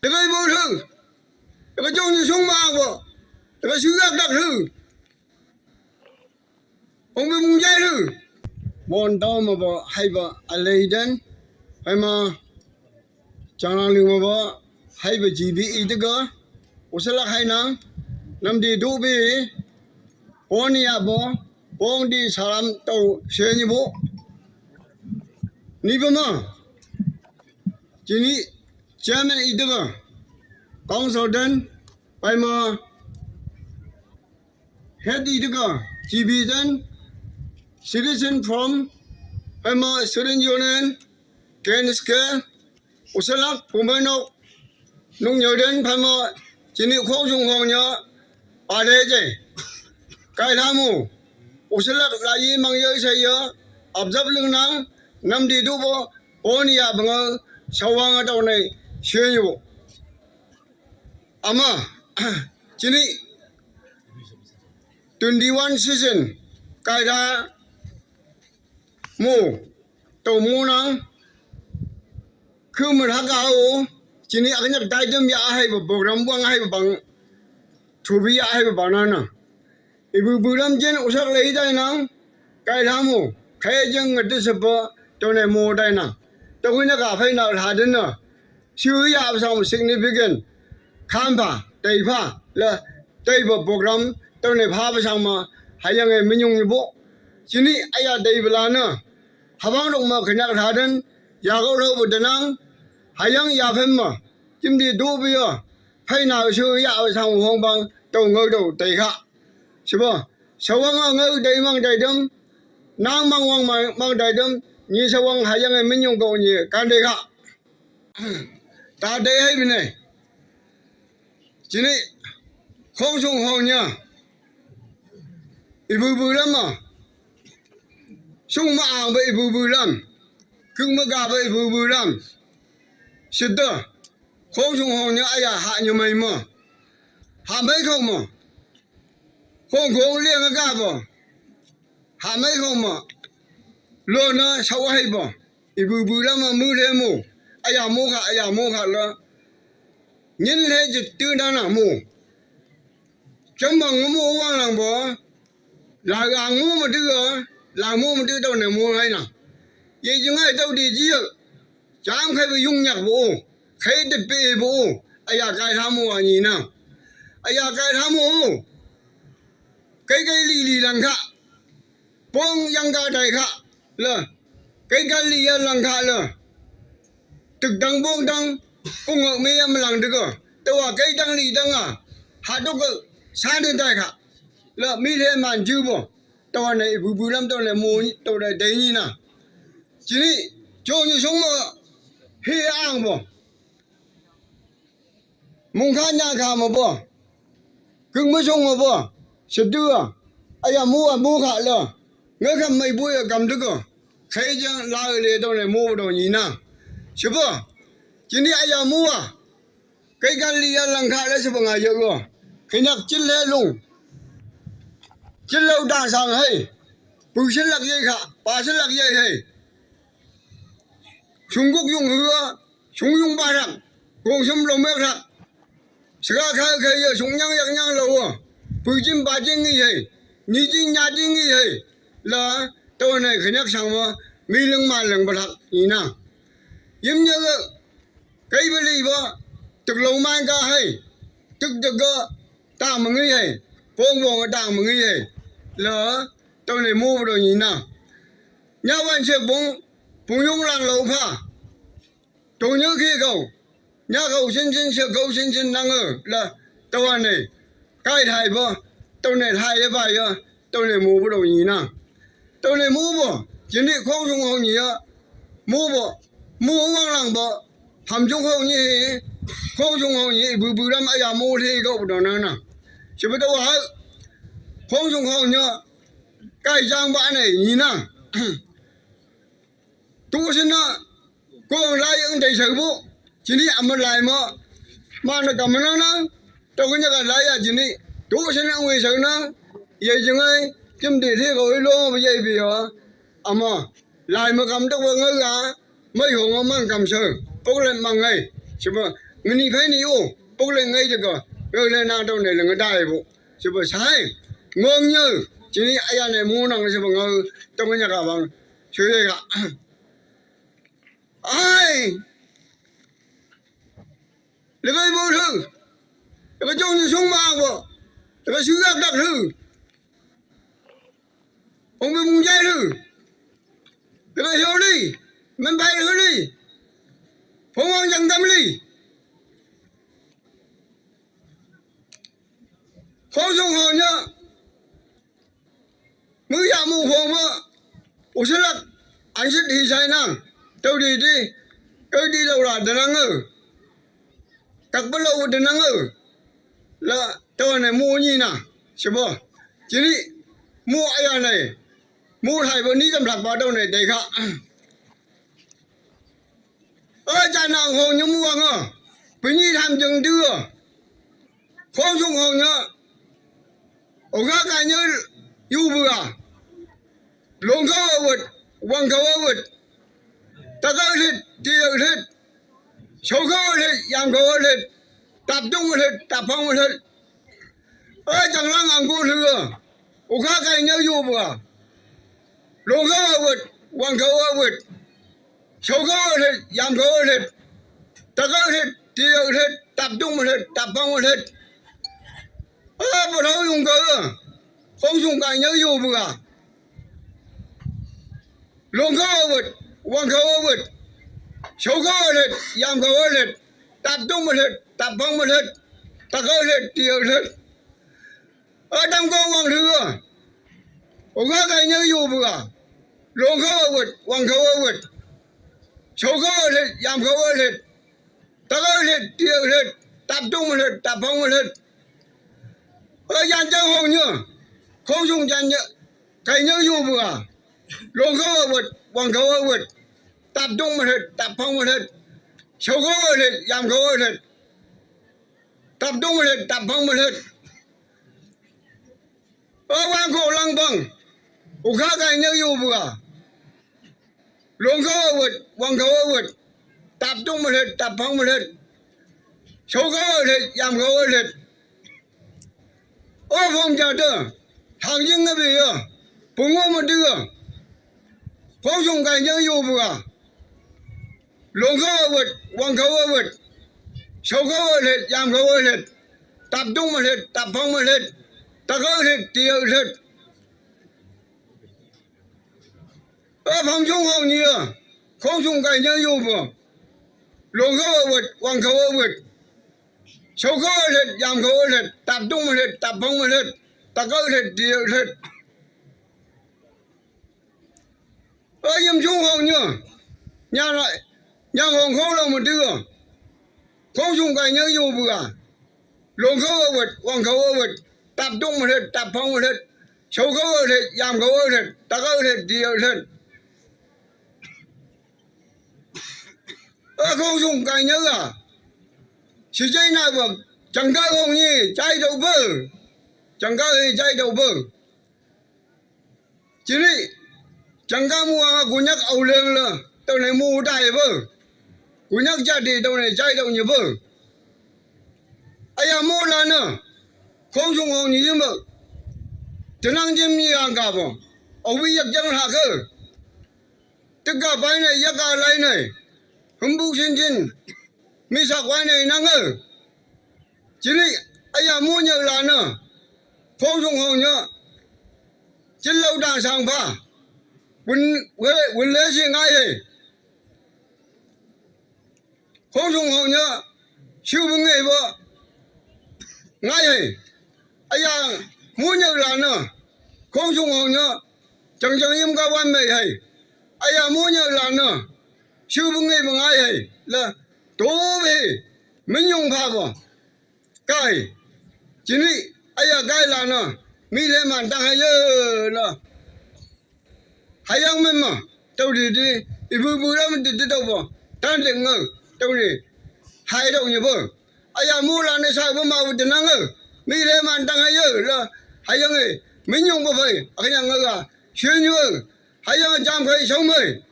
这个不是，这个就是凶嘛我，这个需要打是，我们不在是，我到嘛不还不阿雷登，还嘛，将来你嘛不还不 GB 这个，我是拉还能，那么的都比，我你也不，我的查拉都学你不，你不嘛？今天前面一这个。consultant ไปมา head อีกก็ division citizen from ไปมา student union เกณฑ์สเกลอุศลักผู้ไม่นกนุ่งเหยียดเดินไปมาจีนี่ข้อชงของเนาะอะไรเจ๊ใครทำมูอุศลักลายมังเยอะใช่เยอะอับจับลึงนังนำดีดูบ่โอนี่ยบังชาววังตัวนี้เชื่ออยู่อามาทีนี้21 season กายดามูตัวมูนังคือมันหักเอาทีนี้อันนี้ได้จำยาให้แบบโปรแกรมว่างให้แบบบางทูบีให้แบบบางนั้นนะอีบุบุรัมเจนอุตส่าห์เลยได้นังกายดามูใครยังเงินที่สุดตัวในมูได้นะตัวคนนี้ก็ให้นักหาดินนะชื่อยาสาม significantข้ามผ่าเตยผ่าและเตยแบบโปรแกรมตัวในผ่าไปสั่งมาหายังไงไม่ยุ่งอยู่บ่ทีนี้ไอ้ยาเตยเวลาเนาะหาบังลงมาขยันหาดินยาเขาเราบุตรนังหายังยาเพิ่มมาจิมดีดูไปอ่ะให้หน้าชื่อยาไปสั่งห้องบังตัวเงาตัวเตยค่ะใช่ป่ะชาววังเงาเตยมังเตยดำนางมังวังมังเตยดำนี่ชาววังหายังไงไม่ยุ่งกับนี่การเตยค่ะตาเตยให้ไปไหนทีนี้ข้องชงห้องเนี่ยอีบูบูลำมาชงมาอ่างไปอีบูบูลำครึ่งมากาไปอีบูบูลำสุดท้ายข้องชงห้องเนี่ยไอ้ยาหาอยู่ไหมมาหาไม่เข้ามาข้องของเลี้ยงกาบ่หาไม่เข้ามาโลนะชาวให้บ่อีบูบูลำมามือเทมูไอ้ยาโมฆะละnhìn thấy chỉ từ đó là mù, trong bằng mù quang làng bò, là gàng mù mà đưa, là mù mà đưa đâu này mù hay nào, vậy chứ ngay đâu đi chứ, chẳng khai bị dung nhạc bộ, khai đứt bể bộ, ai à cái tham mù à nhìn nào, ai à cái tham mù, cái lì làng khạ, bông yang cái đại khạ, là cái lì làng khạ là, thực đăng bông đăng cũng ở mấy em làm được rồi, tôi cái đăng lì đăng à, hạt đâu có sáng đến đây cả, là mấy thế mà chưa bỏ, tôi này bù lắm tôi này mua tôi này đấy như nào, chỉ đi cho như sống mà hê ăn bỏ, mùng khá nhà khá mà bỏ, cưng mới sống mà bỏ, sẽ đưa, ai à mua khá là, nghe cầm mấy bụi cầm được rồi, thấy chứ lại để tôi này mua đồ như nào, chứ bỏ. chỉ ní ai giờ mua cái lì lằng khạ đấy sao bằng giờ rồi cái nhạc chín lê lùng chín lâu đàn sang hay bùi xin lạc dây khạ bà xin lạc dây hay Trung Quốc dùng hứa chúng dùng ba rặng cùng xâm lồng mẹ rặng sữa khai khai giờ chúng nhang lâu à bùi chín bà chín gì hay nhị chín nhà chín gì hay là tôi này cái nhạc sang mà mi lưng mà lưng bật hạt như nào yếm nhớ cái vấn đề đó thực lâu mang ca hay thực cơ tàng mà nghĩ hay phong vòng tàng mà nghĩ hay là tôi này mua rồi nhìn nào nhà văn sẽ bông dùng làng lâu pha tôi nhớ khi cầu nhà cầu xin năng ở là tôi này cái thầy vô tôi này thầy cái bài tôi này mua rồi nhìn nào tôi này mua bỏ chỉ đi không dùng hồn gì mua bỏ mua vang làng bỏ tham chung hậu nhỉ không chung hậu nhỉ bự lắm ai à mua thì cậu đó nè chỉ biết đâu hả không chung hậu nhá cái trang bạn này nhìn nè tu sinh nè cô lại ứng đầy sở bộ chỉ đi ăn một lại mà nó cầm nó tôi có nhắc lại à chỉ đi tu sinh ăn người sở nó vậy chứ ngay chim đi thế rồi lo bây giờ bị à mà lại mà cầm đâu vừa ngớ ra mấy hồ mà mang cầm sở cố lên bằng ngày 是不？你看你哟，不能爱这个，原来拿到那个大夫，是不？啥？我呢，今天哎呀，那木囊是不？我到人家干嘛？去那个，哎，那个不是，那个就是凶嘛不？那个需要打是，我们不在是，那个小李，门牌那个李，凤凰江他们李。黄兄好呢，没呀没黄嘛，我说了，俺是地才呢，到底的，到底老了的那个，特不老的那个，了到那摸你呢，是不？今天摸哎呀嘞，摸台不你怎么把到那得看？在那红你摸啊，被你谈正对啊，黄兄好呢。我看看你有不啊？龙口我王口我，大口是第二是，小口是羊口是，大中是大胖是，长浪安过是个，我看看你有不啊？龙口我王口我，小口是羊口是，大口是第二是，大中是大胖是。不头用个，黄兄干要有不啊？龙口我，王口我，小口我，羊口我，大东我，大胖我，大口我，第二是，当官王是个，我看干要有不啊？龙口我，王口我，小口我，羊口我，大口我，第二是，大东我，大胖我。yan chân hồn nhá, không dùng chân nhá, cái nhớ dù vừa, lồng khâu ở vượt, quăng khâu ở vượt, tập trung một hết, tập phong một hết, sâu khâu ở hết, yam khâu ở hết, tập trung một hết, tập phong một hết, quăng khâu lăng bằng, khác cái nhớ dù vừa, lồng khâu ở vượt, quăng khâu ở vượt, tập trung một hết, tập phong một hết, sâu khâu ở hết, yam khâu ở hết. phong trào tơ, hàng dân cái gì à? Phùng ngô một đứa, phong dùng cái nhớ yêu vừa, lồng khâu ở vượt, quăng khâu ở vượt, sâu khâu ở hết, yam khâu ở hết, tập trung ở hết, tập phong ở hết, ta khâu ở hết, tiêu ở hết. Phong dùng hồng nhiều, không dùng cái nhớ yêu vừa, lồng khâu ở vượt, quăng khâu ở vượt. Sâu khâu ở hết, yam khâu ở hết, tập trung ở hết, tập phong ở hết, ta khâu ở hết, tiêu ở hết. Yếm xuống hồng nhá, nhà lại, nhà hồng khâu là một đứa, không dùng cái nhớ yêu vừa, lồng khâu ở vượt, quăng khâu ở vượt, tập trung ở hết, tập phong ở hết, sâu khâu ở hết, yam khâu ở hết, ta khâu ở hết, tiêu ở hết. Không dùng cái nhớ à? Chỉ chơi nào mà chẳng có hồng nhỉ, chạy đầu bơ, chẳng có gì chạy đầu bơ. Chỉ đi, chẳng có mua của nhắc ẩu lên là, tao này mua đại bơ, của nhắc cha thì tao này chạy đầu như bơ. Ai à mua là nữa, không dùng hồng nhỉ mà, cho năng chim như hàng cả mà, ẩu bị giặc chẳng hạ cơ. Tất cả bài này, giặc cả lại này, không bù xin xin. Mi sa quay này năng ơ, chỉ đi, ai à mua nhờ là nữa, không dùng hồng nhá, trên lâu đàng sang pha, quên lễ gì ngay đây, không dùng hồng nhá, siêu vững nghề vợ, ngay đây, ai à mua nhờ là nữa, không dùng hồng nhá, chẳng chẳng im cao quan mày hay, ai à mua nhờ là nữa, siêu vững nghề mà ngay đây là tố về mình dùng pha vào cái chỉ đi ai à cái là nó mi lên màn tăng hay là hay không mình mà đâu đi vui lắm đi đâu vào tan đừng ngờ đâu đi hay đâu như vậy ai à mua là này sao mà đi năng ngờ mi lên màn tăng hay là hay không mình dùng có phải cái nhà ngờ à xuyên như hay không chăm cái sống rồi